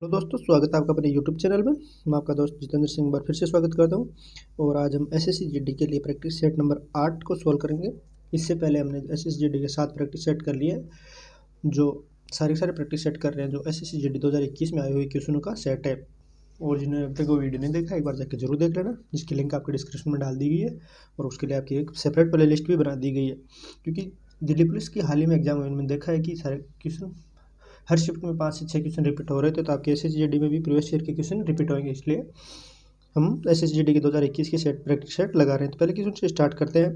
Hello दोस्तों, स्वागत है आपका अपने यूट्यूब चैनल में। मैं आपका दोस्त जितेंद्र सिंह बार फिर से स्वागत करता हूं। और आज हम एसएससी जीडी के लिए प्रैक्टिस सेट नंबर 8 को सॉल्व करेंगे। इससे पहले हमने एसएससी जीडी के 7 प्रैक्टिस सेट कर लिए, जो सारे प्रैक्टिस सेट कर रहे हैं, जो एसएससी जीडी 2021 में आए हुए क्वेश्चनों का सेट है। और जिन्हें अब तक वो वीडियो नहीं देखा, एक बार जाकर जरूर देख लेना, जिसकी लिंक आपके डिस्क्रिप्शन में डाल दी गई है। और उसके लिए आपकी एक सेपरेट प्ले लिस्ट भी बना दी गई है, क्योंकि दिल्ली पुलिस की हाल ही में एग्जाम में देखा है कि सारे क्वेश्चन हर शिफ्ट में 5 से 6 क्वेश्चन रिपीट हो रहे थे। तो आपके एसएसजीडी में भी प्रीवियस ईयर के क्वेश्चन रिपीट होंगे, इसलिए हम एसएसजीडी के 2021 के सेट प्रैक्टिस सेट लगा रहे हैं। तो पहले क्वेश्चन से स्टार्ट करते हैं।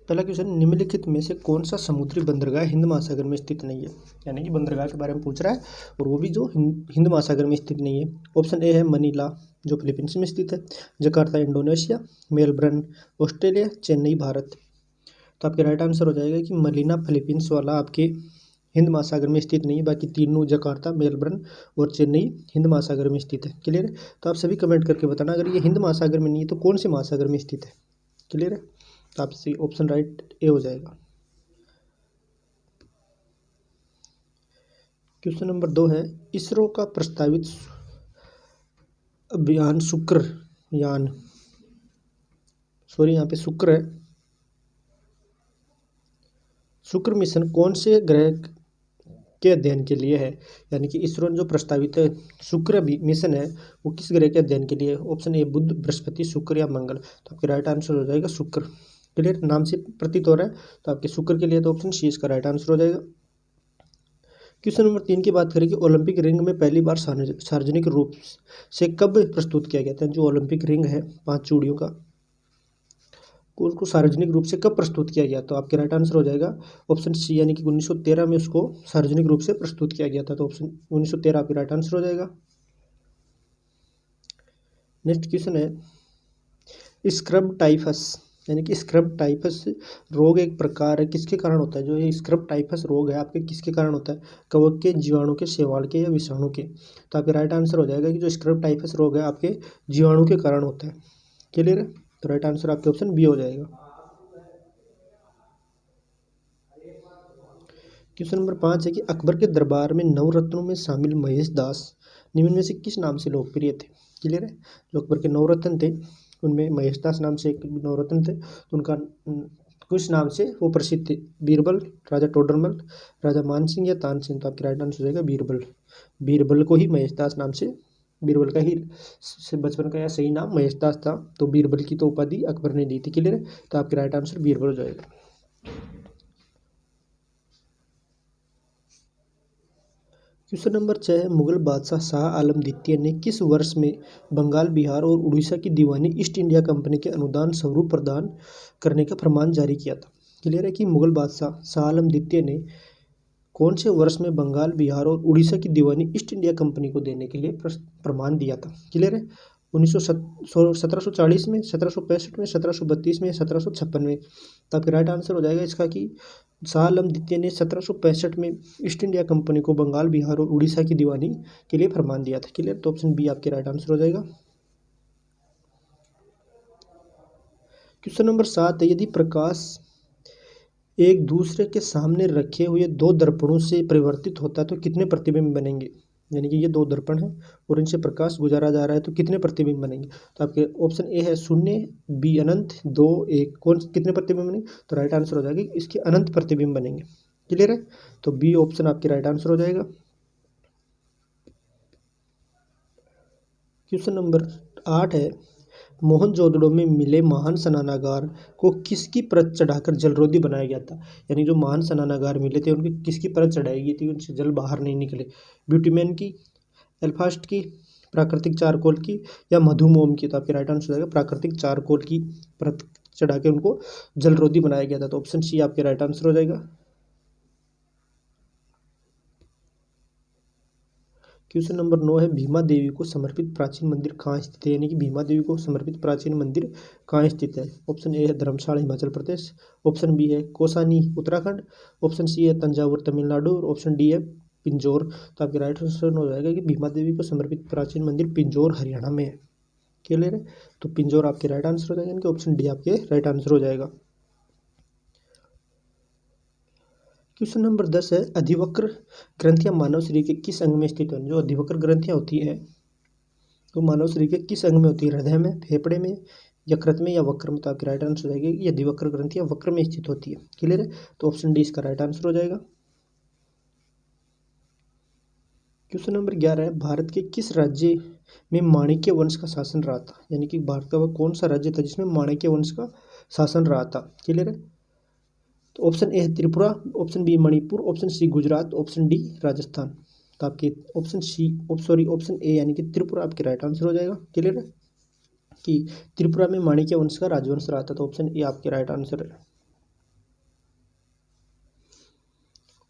पहला क्वेश्चन, निम्नलिखित में से कौन सा समुद्री बंदरगाह हिंद महासागर में स्थित नहीं है। यानी कि बंदरगाह के बारे में पूछ रहा है, और वो भी जो हिंद महासागर में स्थित नहीं है। ऑप्शन ए है मनीला, जो फिलीपींस में स्थित है। Jakarta Indonesia, Melbourne Australia, Chennai Bharat. तो आपके राइट आंसर हो जाएगा कि मनीला फिलीपींस वाला आपके हिंद महासागर में स्थित नहीं है। बाकी तीनों जकार्ता, मेलबर्न और चेन्नई हिंद महासागर में स्थित है। क्लियर है। तो आप सभी कमेंट करके बताना, अगर ये हिंद महासागर में नहीं है तो कौन से महासागर में स्थित है। क्लियर है। तो आपसे ऑप्शन राइट ए हो जाएगा। क्वेश्चन नंबर 2 है, इसरो का प्रस्तावित अभियान शुक्रयान, यहाँ पे शुक्र है, शुक्र मिशन कौन से ग्रह के अध्ययन के लिए है। यानी कि इसरो ने जो प्रस्तावित शुक्र मिशन है, वो किस ग्रह के अध्ययन के लिए है। ऑप्शन ए बुध, बृहस्पति, शुक्र या मंगल। तो आपके राइट आंसर हो जाएगा शुक्र। क्लियर, नाम से प्रतीत हो रहा है, तो आपके शुक्र के लिए तो ऑप्शन सी इसका राइट आंसर हो जाएगा। क्वेश्चन नंबर 3 की बात करें कि ओलंपिक रिंग में पहली बार सार्वजनिक रूप से कब प्रस्तुत किया गया था। जो ओलंपिक रिंग है 5 चूड़ियों का, उसको सार्वजनिक रूप से कब प्रस्तुत किया गया। तो आपके राइट आंसर हो जाएगा ऑप्शन सी, यानी कि 1913 में उसको सार्वजनिक रूप से प्रस्तुत किया गया था। तो ऑप्शन 1913 आपके राइट आंसर हो जाएगा। नेक्स्ट क्वेश्चन है, स्क्रब टाइफस, यानी कि स्क्रब टाइफस रोग एक प्रकार है, किसके कारण होता है। जो ये स्क्रब टाइफस रोग है आपके किसके कारण होता है। कवक के, जीवाणु के, शैवाल के या विषाणु के। तो आपके राइट आंसर हो जाएगा कि जो स्क्रब टाइफस रोग है आपके जीवाणु के कारण होता है। क्लियर है। तो राइट आंसर आपके ऑप्शन बी हो जाएगा। क्वेश्चन नंबर 5 है कि अकबर के दरबार में नवरत्नों में शामिल महेश दास निम्न में से किस नाम से लोकप्रिय थे। क्लियर है। जो अकबर के नवरत्न थे, उनमें महेश दास नाम से एक नवरत्न थे, तो उनका कुछ नाम से वो प्रसिद्ध थे। बीरबल, राजा टोडरमल, राजा मानसिंह या तानसेन। तो आपकी राइट आंसर हो जाएगा बीरबल। बीरबल को ही महेश दास नाम से, बीरबल का ही बचपन का या सही नाम महेश दास था, तो बीरबल की तो उपाधि अकबर ने दी थी। क्लियर है। तो आपके राइट आंसर बीरबल हो जाएगा। क्वेश्चन नंबर 6 है, मुगल बादशाह शाह आलम द्वितीय ने किस वर्ष में बंगाल, बिहार और उड़ीसा की दीवानी ईस्ट इंडिया कंपनी के अनुदान स्वरूप प्रदान करने का फरमान जारी किया था। क्लियर है कि मुगल बादशाह शाह आलम द्वितीय ने कौन से वर्ष में बंगाल, बिहार और उड़ीसा की दीवानी ईस्ट इंडिया कंपनी को देने के लिए प्रमाण दिया था। क्लियर है। 1740 में, 1765 में, 1732 में, 1756 में। तो आपके राइट आंसर हो जाएगा इसका कि शाह आलम द्वितीय ने 1765 में ईस्ट इंडिया कंपनी को बंगाल, बिहार और उड़ीसा की दीवानी के लिए फरमान दिया था। क्लियर। तो ऑप्शन बी आपके राइट आंसर हो जाएगा। क्वेश्चन नंबर 7 है, यदि प्रकाश एक दूसरे के सामने रखे हुए दो दर्पणों से परिवर्तित होता है तो कितने प्रतिबिंब बनेंगे। यानी कि ये दो दर्पण हैं और इनसे प्रकाश गुजारा जा रहा है, तो कितने प्रतिबिंब बनेंगे। तो आपके ऑप्शन ए है 0, बी अनंत, 2 1। कौन कितने प्रतिबिंब बनेंगे। तो राइट आंसर हो जाएगा इसके अनंत प्रतिबिंब बनेंगे। क्लियर है। तो बी ऑप्शन आपके राइट आंसर हो जाएगा। क्वेश्चन नंबर 8 है, मोहनजोदड़ो में मिले महान स्नानागार को किसकी परत चढ़ाकर जलरोधी बनाया गया था। यानी जो महान स्नानागार मिले थे उनकी किसकी परत चढ़ाई गई थी, उनसे जल बाहर नहीं निकले। ब्यूटीमैन की, एल्फास्ट की, प्राकृतिक चारकोल की या मधुमोम की। तो आपके राइट आंसर हो जाएगा प्राकृतिक चारकोल की परत चढ़ा के उनको जलरोधी बनाया गया था। तो ऑप्शन सी आपके राइट आंसर हो जाएगा। क्वेश्चन नंबर 9 है, भीमा देवी को समर्पित प्राचीन मंदिर कहाँ स्थित है। यानी कि भीमा देवी को समर्पित प्राचीन मंदिर कहाँ स्थित है। ऑप्शन ए है धर्मशाला हिमाचल प्रदेश, ऑप्शन बी है कौसानी उत्तराखंड, ऑप्शन सी है तंजावुर तमिलनाडु और ऑप्शन डी है पिंजौर। तो आपके राइट आंसर हो जाएगा कि भीमा देवी को समर्पित प्राचीन मंदिर पिंजौर हरियाणा में है। क्लियर है। तो पिंजौर आपके राइट आंसर हो जाएगा, यानी कि ऑप्शन डी आपके राइट आंसर हो जाएगा। क्वेश्चन नंबर 10 है, अधिवक्र ग्रंथियां मानव शरीर के किस अंग में स्थित है। जो अधिवक्र ग्रंथियां होती है तो मानव शरीर के किस अंग में होती है, हृदय में, फेफड़े में, यकृत में या वक्र में। तो आपकी राइट आंसर हो जाएगी ये अधिवक्र ग्रंथियां वक्र में स्थित होती है। क्लियर है, तो ऑप्शन डी इसका राइट आंसर हो जाएगा। क्वेश्चन नंबर 11 है, भारत के किस राज्य में माणिक्य वंश का शासन रहा था। यानी कि भारत का वह कौन सा राज्य था जिसमें माणिक्य वंश का शासन रहा था। क्लियर है, तो ऑप्शन ए है Tripura, option B Manipur, option C Gujarat, option D Rajasthan. तो आपके ऑप्शन ए यानी कि त्रिपुरा आपके राइट आंसर हो जाएगा। क्लियर है कि त्रिपुरा में माणिक्य वंश का राजवंश रहा था, तो ऑप्शन ए आपके राइट आंसर है।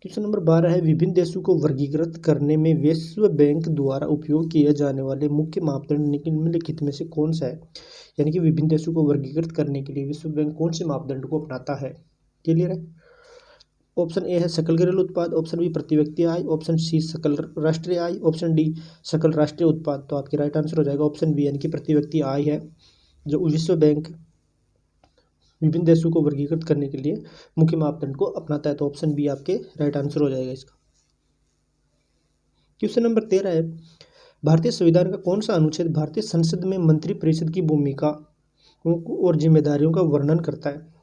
क्वेश्चन नंबर 12 है, विभिन्न देशों को वर्गीकृत करने में विश्व बैंक द्वारा उपयोग किए जाने वाले मुख्य मापदंड निम्नलिखित में से कौन सा है। यानी कि विभिन्न देशों को वर्गीकृत करने के लिए विश्व बैंक कौन से मापदंड को अपनाता है। क्लियर है, ऑप्शन ए है सकल घरेलू उत्पाद, ऑप्शन बी प्रति व्यक्ति आय, ऑप्शन सी सकल राष्ट्रीय आय, ऑप्शन डी सकल राष्ट्रीय उत्पाद। तो आपकी राइट आंसर हो जाएगा ऑप्शन बी यानी कि प्रति व्यक्ति आय है जो विश्व बैंक विभिन्न देशों को वर्गीकृत करने के लिए मुख्य मापदंड को अपनाता है। तो ऑप्शन बी आपके राइट आंसर हो जाएगा इसका। क्वेश्चन नंबर 13 है, भारतीय संविधान का कौन सा अनुच्छेद भारतीय संसद में मंत्रिपरिषद की भूमिका और जिम्मेदारियों का वर्णन करता है।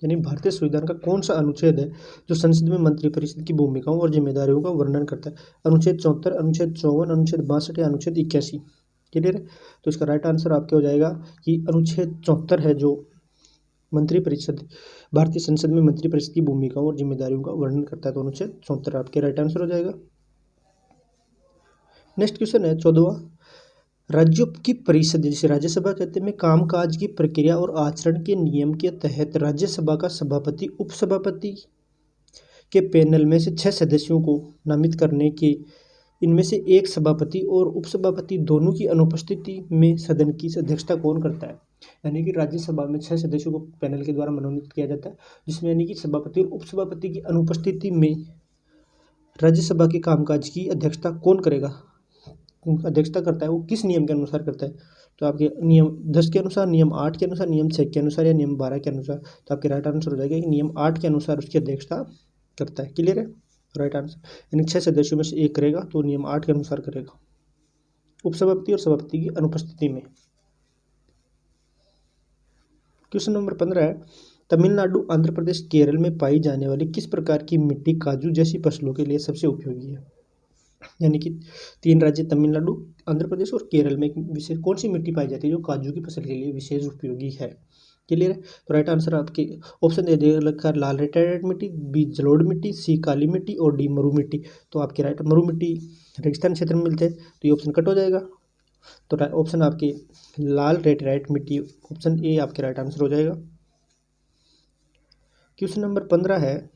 यानी भारतीय संविधान का कौन सा अनुच्छेद है जो संसद में मंत्रिपरिषद की भूमिकाओं और जिम्मेदारियों का वर्णन करता है। अनुच्छेद 74, अनुच्छेद 54, अनुच्छेद 62 या अनुच्छेद 81। क्लियर है, तो इसका राइट आंसर आपके हो जाएगा कि अनुच्छेद 74 है जो मंत्रिपरिषद भारतीय संसद में मंत्रिपरिषद की भूमिकाओं और जिम्मेदारियों का वर्णन करता है। तो अनुच्छेद 74 आपके राइट आंसर हो जाएगा। नेक्स्ट क्वेश्चन है 14वां, राज्यों की परिषद जिसे राज्यसभा कहते हैं कामकाज की प्रक्रिया और आचरण के नियम के तहत राज्यसभा का सभापति उपसभापति के पैनल में से 6 सदस्यों को नामित करने के इनमें से एक सभापति और उपसभापति दोनों की अनुपस्थिति में सदन की अध्यक्षता कौन करता है। यानी कि राज्यसभा में 6 सदस्यों को पैनल के द्वारा मनोनीत किया जाता है जिसमें यानी कि सभापति और उपसभापति की अनुपस्थिति में राज्यसभा के कामकाज की अध्यक्षता कौन करेगा, अध्यक्षता करता है, वो किस नियम के अनुसार करता है। तो आपके नियम 10 के अनुसार, नियम 8 के अनुसार, नियम 6 के अनुसार या नियम 12 के अनुसार। तो आपके राइट आंसर हो जाएगा कि नियम 8 के अनुसार उसकी अध्यक्षता करता है। क्लियर है, राइट आंसर यानी 6 सदस्यों में से एक करेगा तो नियम 8 के अनुसार करेगा उपसभापति और सभापति की अनुपस्थिति में। क्वेश्चन नंबर 15 है, तमिलनाडु, आंध्र प्रदेश, केरल में पाई जाने वाली किस प्रकार की मिट्टी काजू जैसी फसलों के लिए सबसे उपयोगी है। यानी कि 3 राज्य तमिलनाडु, आंध्र प्रदेश और केरल में विशेष कौन सी मिट्टी पाई जाती है जो काजू की फसल के लिए विशेष उपयोगी है। क्लियर है, तो राइट आंसर आपके ऑप्शन ए दे रखा लाल रेटाइट मिट्टी, बी जलोढ़ मिट्टी, सी काली मिट्टी और डी मरु मिट्टी। तो आपके राइट मरु मिट्टी रेगिस्तान क्षेत्र में मिलते हैं तो ये ऑप्शन कट हो जाएगा। तो ऑप्शन आपके लाल रेटाइट मिट्टी ऑप्शन ए आपके राइट आंसर हो जाएगा। क्वेश्चन नंबर 15 है,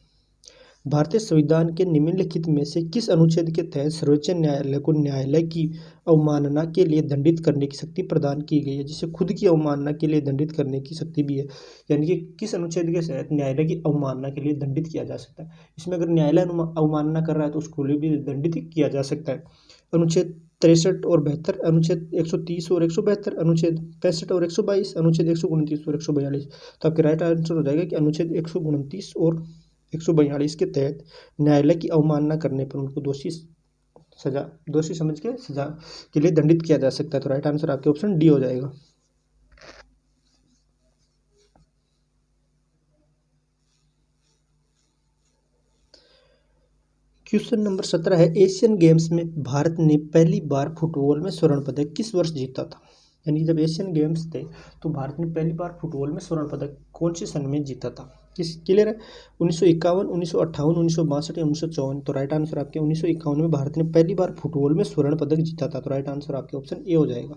भारतीय संविधान के निम्नलिखित में से किस अनुच्छेद के तहत सर्वोच्च न्यायालय को न्यायालय की अवमानना के लिए दंडित करने की शक्ति प्रदान की गई है, जिसे खुद की अवमानना के लिए दंडित करने की शक्ति भी है। यानी कि किस अनुच्छेद के तहत न्यायालय की अवमानना के लिए दंडित किया जा सकता है। इसमें अगर न्यायालय अवमानना कर रहा है तो उसको लिए भी दंडित किया जा सकता है। अनुच्छेद 63 और 72, अनुच्छेद 130 और 172, अनुच्छेद 65 और 122, अनुच्छेद 129 और 142। तो आपके राइट आंसर हो जाएगा कि अनुच्छेद 129 और 142 के तहत न्यायालय की अवमानना करने पर उनको दोषी समझ के सजा के लिए दंडित किया जा सकता है। तो राइट आंसर आपके ऑप्शन डी हो जाएगा। क्वेश्चन नंबर 17 है, एशियन गेम्स में भारत ने पहली बार फुटबॉल में स्वर्ण पदक किस वर्ष जीता था। यानी जब एशियन गेम्स थे तो भारत ने पहली बार फुटबॉल में स्वर्ण पदक कौन से सन में जीता था। किस क्लियर है, 1951, 1958, 1962 या 1954। तो राइट आंसर आपके 1951 में भारत ने पहली बार फुटबॉल में स्वर्ण पदक जीता था। तो राइट आंसर आपके ऑप्शन ए हो जाएगा।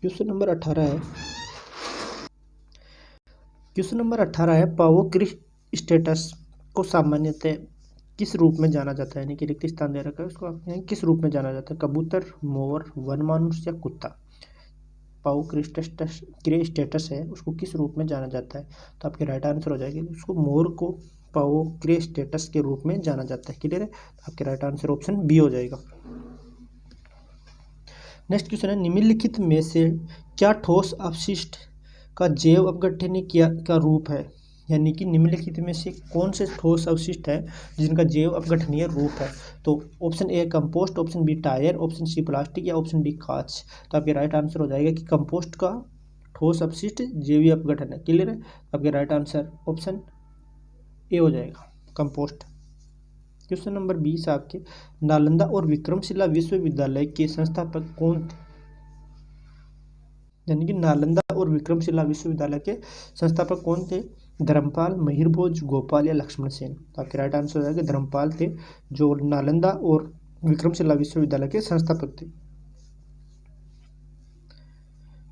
क्वेश्चन नंबर 18 है, क्वेश्चन नंबर 18 है, पावो क्रिस्टेटस को सामान्यतः किस रूप में जाना जाता है। यानी कि रिक्त स्थान दे रखा है उसको आप किस रूप में जाना जाता है, कबूतर, मोर, वनमानुष या कुत्ता। पाओ क्रिस्टेटस है उसको किस रूप में जाना जाता है। तो आपके राइट आंसर हो जाएगी उसको मोर को पाओ क्रिस्टेटस के रूप में जाना जाता है। क्लियर है, तो आपके राइट आंसर ऑप्शन बी हो जाएगा। नेक्स्ट क्वेश्चन है, निम्नलिखित में से क्या ठोस अपशिष्ट का जैव अपघटन क्या का रूप है, यानी कि निम्नलिखित में से कौन से ठोस अवशिष्ट है जिनका जैव अपघटनीय रूप है। तो option A compost, option B tyre, option C plastic या ऑप्शन डी कांच। तो आपके राइट आंसर हो जाएगा कि कंपोस्ट का ठोस अपशिष्ट जैवीय अपघटन है। क्लियर है? आपके राइट आंसर ऑप्शन ए हो जाएगा, कंपोस्ट। क्वेश्चन नंबर 20 आपके, नालंदा और विक्रमशिला विश्वविद्यालय के संस्थापक कौन थे, यानी कि नालंदा और विक्रमशिला विश्वविद्यालय के संस्थापक कौन थे। धर्मपाल, महिरभोज, गोपाल या लक्ष्मण सेन। तो आपके राइट आंसर हो जाएगा धर्मपाल थे, जो नालंदा और विक्रमशिला विश्वविद्यालय के संस्थापक थे।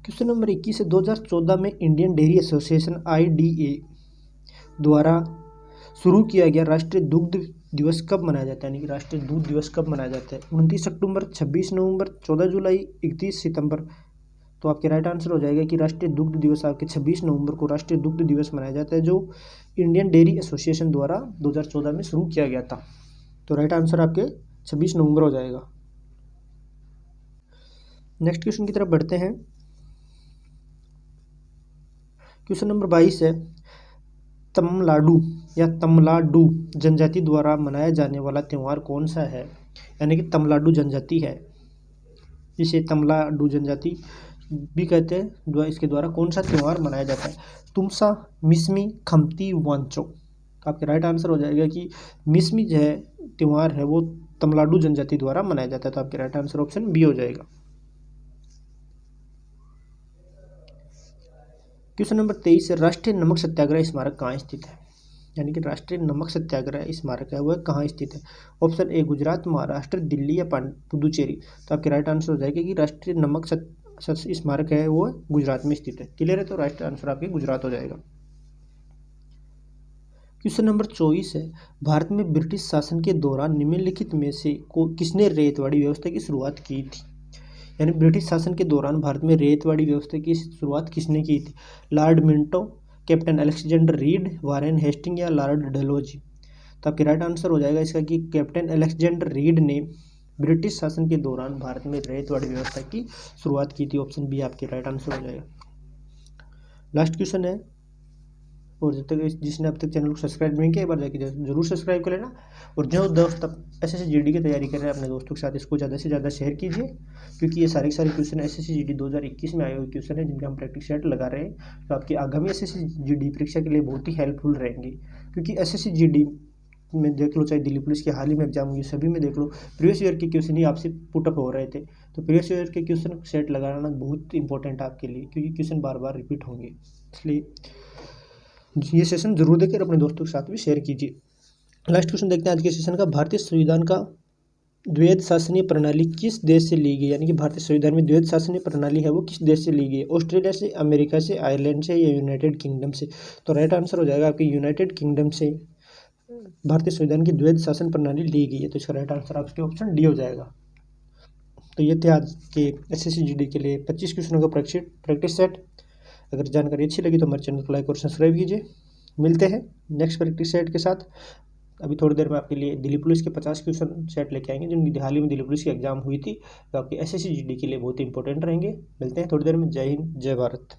क्वेश्चन नंबर 21 है, 2014 में इंडियन डेयरी एसोसिएशन IDA द्वारा शुरू किया गया राष्ट्रीय दुग्ध दिवस कब मनाया जाता है, यानी कि राष्ट्रीय दूध दिवस कब मनाया जाता है। 29 अक्टूबर, 26 नवंबर, 14 जुलाई, 31 सितंबर। तो आपके राइट आंसर हो जाएगा कि राष्ट्रीय दुग्ध दिवस आपके 26 नवंबर को राष्ट्रीय दुग्ध दिवस मनाया जाता है, जो इंडियन डेयरी एसोसिएशन द्वारा 2014 में शुरू किया गया था। तो राइट आंसर आपके 26 नवंबर हो जाएगा। नेक्स्ट क्वेश्चन की तरफ बढ़ते हैं। क्वेश्चन नंबर 22 है, तमिलनाडु जनजाति द्वारा मनाया जाने वाला त्यौहार कौन सा है, यानी कि तमिलनाडु जनजाति है, इसे तमिलनाडु जनजाति भी कहते हैं। इसके द्वारा कौन सा त्यौहार मनाया जाता है। तुमसा, मिसमी, खमती, वांचो। तो आपके राइट आंसर हो जाएगा कि मिसमी जो है त्यौहार है वो तमिलनाडु जनजाति द्वारा मनाया जाता है। तो आपके राइट आंसर ऑप्शन बी हो जाएगा। क्वेश्चन नंबर 23 है, राष्ट्रीय नमक सत्याग्रह स्मारक कहाँ स्थित है, यानी कि राष्ट्रीय नमक सत्याग्रह स्मारक है वह कहाँ स्थित है। ऑप्शन ए गुजरात, महाराष्ट्र, दिल्ली या पुदुचेरी। तो आपके राइट आंसर हो जाएगा कि राष्ट्रीय नमक स्मारक है वो गुजरात में स्थित है। क्लियर है? तो राइट आंसर आपके गुजरात हो जाएगा। क्वेश्चन नंबर 24 है, भारत में ब्रिटिश शासन के दौरान निम्नलिखित में से किसने रेतवाड़ी व्यवस्था की शुरुआत की थी, यानी ब्रिटिश शासन के दौरान भारत में रेतवाड़ी व्यवस्था की शुरुआत किसने की थी। Lord Minto, captain Alexander Reid, Warren Hastings या लॉर्ड डलहौजी। तो आपके राइट आंसर हो जाएगा इसका कि कैप्टन अलेक्जेंडर रीड ने ब्रिटिश शासन के दौरान भारत में रेतवाड़ी व्यवस्था की शुरुआत की थी। ऑप्शन बी आपके राइट आंसर हो जाएगा। लास्ट क्वेश्चन है, और जब तक जिसने अब तक चैनल को सब्सक्राइब नहीं किया एक बार जाके जरूर सब्सक्राइब कर लेना। और जो दोस्त अब SSC GD की तैयारी कर रहे हैं अपने दोस्तों के साथ इसको ज़्यादा से ज़्यादा शेयर कीजिए, क्योंकि ये सारे क्वेश्चन SSC GD 2021 में आए हुए क्वेश्चन है जिनके हम प्रैक्टिस सेट लगा रहे हैं, तो आपकी आगामी SSC GD परीक्षा के लिए बहुत ही हेल्पफुल रहेंगे। क्योंकि SSC GD में देख लो, चाहे दिल्ली पुलिस के हाल ही में एग्जाम हुई सभी में देख लो प्रीवियस ईयर के क्वेश्चन ही आपसे पुटअप हो रहे थे। तो प्रीवियस ईयर के क्वेश्चन सेट लगाना बहुत इंपॉर्टेंट है आपके लिए, क्योंकि क्वेश्चन बार बार रिपीट होंगे, इसलिए ये सेशन जरूर देकर अपने दोस्तों के साथ भी शेयर कीजिए। लास्ट क्वेश्चन देखते हैं आज के सेशन का, भारतीय संविधान का द्वैध शासनीय प्रणाली किस देश से ली गई, यानी कि भारतीय संविधान में द्वैध शासनीय प्रणाली है वो किस देश से ली गई है। ऑस्ट्रेलिया से, अमेरिका से, आयरलैंड से या यूनाइटेड किंगडम से। तो राइट आंसर हो जाएगा आपके यूनाइटेड किंगडम से भारतीय संविधान की द्वैध शासन प्रणाली ली गई है। तो इसका राइट आंसर आपके ऑप्शन डी हो जाएगा। तो ये थे आज के SSC GD के लिए 25 क्वेश्चनों का प्रैक्टिस सेट। अगर जानकारी अच्छी लगी तो हमारे चैनल को लाइक और सब्सक्राइब कीजिए। मिलते हैं नेक्स्ट प्रैक्टिस सेट के साथ। अभी थोड़ी देर में आपके लिए दिल्ली पुलिस के 50 क्वेश्चन सेट लेके आएंगे, जिनकी हाल ही में दिल्ली पुलिस की एग्जाम हुई थी, तो आपके SSC GD के लिए बहुत इंपॉर्टेंट रहेंगे। मिलते हैं थोड़ी देर में। जय हिंद, जय भारत।